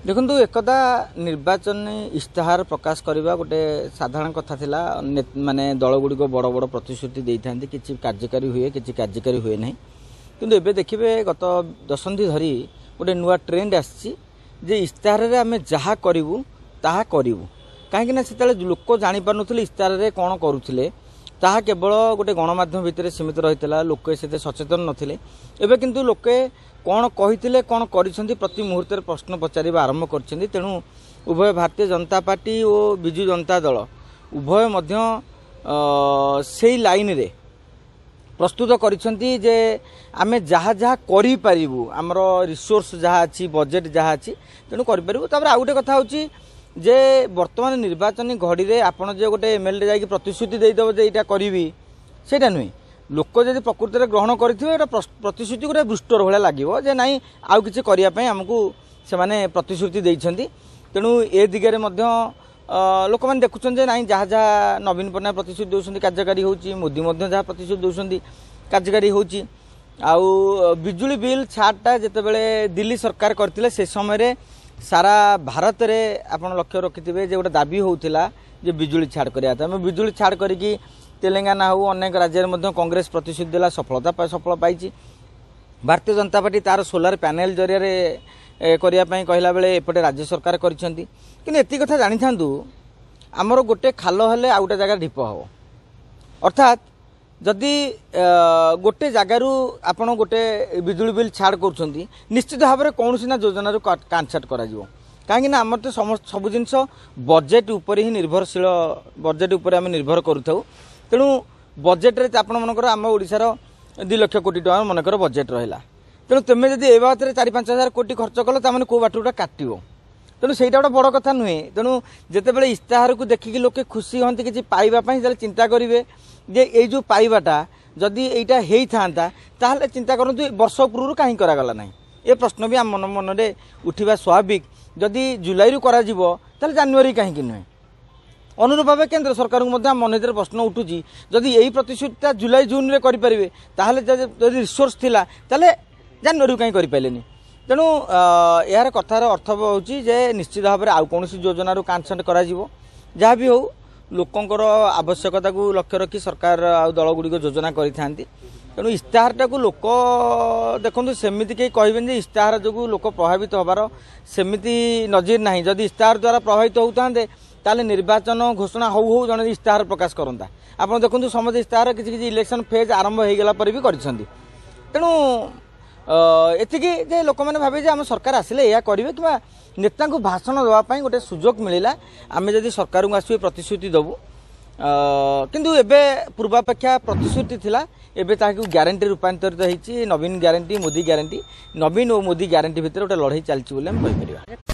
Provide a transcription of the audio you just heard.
देखु एकदा निर्वाचन इस्ताहार प्रकाश करने गोटे साधारण कथा थिला माने दल गुड़िक बड़ बड़ प्रतिश्रुति देता किसी कार्यकारी हुए किसी कार्यकारी हुए ना किंतु एबे देखिए गत दशंधि धरी गोटे नुआ ट्रेंड आसी इस्ताहार आम जहाँ करूँ ताहा करूँ कहीं से लोक जापारे इस्ताहार कौन करुले ताहा केवल गोटे गणमाध्यम भितर सीमित रही लोक से सचेतन नथिले एबे किंतु लोके कौन कही कौन कर प्रति मुहूर्त प्रश्न पचार आरंभ कर तेणु उभय भारतीय जनता पार्टी और विजु जनता दल उभय से लाइन रे प्रस्तुत करिसेंती जे आमे जहाँ जहाँ करि पारिबु आमर रिसोर्स जहाँ अच्छी बजेट जहाँ अच्छी तेणु करि पारिबु। तापर आ गोटे कथा होची जे वर्तमान निर्वाचन घड़ी रे आपण जे गोटे एमएलए जाई प्रतिश्रुति देइदब जे एटा करिवि सेटा नुई लोक जब प्रकृति में ग्रहण करेंगे प्रतिश्रुति गोटे बुस्टर भाया लगे जे नाई आउ किसी करने आमको से प्रतिश्रुति देइछंती तेणु ए दिगरे लोक मैंने देखुं जे नाई जहाँ जहाँ नवीन पट्टनायक प्रतिश्रुति दौरान कार्यकारी होची मोदी जहाँ प्रतिश्रुति दौरान कार्यकारी होची आउ बिजुली बिल छाड़टा जितेबाला दिल्ली सरकार करते से समय सारा भारत में आप लक्ष्य रखिथे जे गोटे दाबी होता जे बिजुली छाड़ करा बिजुली छाड़ करी तेलंगाना हो अनेक राज्य में कांग्रेस प्रतिश्रुति देला सफल पाई भारतीय जनता पार्टी तार सोलार पैनल जरिया करने कहला बेले एपटे राज्य सरकार करिसेंती किंतु एति कथा जानी थांतु आमर गोटे खाल हेले आ गोटे जगह ढीप हो अर्थात जदि गोटे जगार आपड़ गोटे बिजुली बिल छाड़ कर निश्चित भाव में कौन ना योजना काटछाट कर कहीं आम तो सब जिनस बजेट उपर ही निर्भरशील बजेट उपर आम निर्भर करूँ तेणु बजेट रे आपण मनकर आम ओडिशार 2 लाख कोटी टका मनकर बजेट रहा तेणु तुम जब ए बात 4-5 हजार कोटी खर्च कल तमें कौ बाटूटा काटो तेणु से गोटे बड़ कथा नुहे तेणु जितेबाला इस्ताहार को देखिकी लोके खुशी हाँ कि पाइबापी चिंता करेंगे जे ये जो पाइबाटा जदि यहाँ होता ताहले चिंता करूँ वर्ष पूर्व कहीं करागला ना ये प्रश्न भी आम मन मन में उठा स्वाभाविक जदि जुलाई करा जानुरी कहीं नुहे अनुरूप भाव केंद्र सरकार को मन भर प्रश्न उठुची जदि यही प्रतिश्रुति जुलाई जून में करेंगे ताहले जदि रिसोर्स थिला ताहले जानुरी कहीं करें तेणु यार कथार अर्थ होची जे निश्चित भाव में आउ कौन योजना काटछाट करा जहाँ भी हो लोकंर आवश्यकता को लक्ष्य रखी सरकार आ दल गुड़िक योजना करि तेणु इस्ताहारटा को लोक देखो सेमती कहीं कहे इस्ताहार जो लोक प्रभावित होबार सेमती नजीर ना जदि इस्ताहार द्वारा प्रभावित होते ताले निर्वाचन घोषणा हो जड़े इस्ताहार प्रकाश करता आप देखो समस्त इस्ताहार किसी इलेक्शन फेज आरंभ होगला पर भी करिसेंती तेणु एतिकी जे लोक मैंने भावे आम सरकार आसिले या करेंगे कि नेता को भाषण देवाई गोटे सुजोग मिलला आम जदि सरकार को आसवे प्रतिश्रुति देवु किंतु एबे पूर्वापेक्षा प्रतिश्रुति थिला एबे ताकू ग्यारंटी रूपांतरित होती नवीन ग्यारंटी मोदी ग्यारंटी नवीन और मोदी ग्यारंटी भितर गोटे लड़ाई चलती बोली हम कहीपर।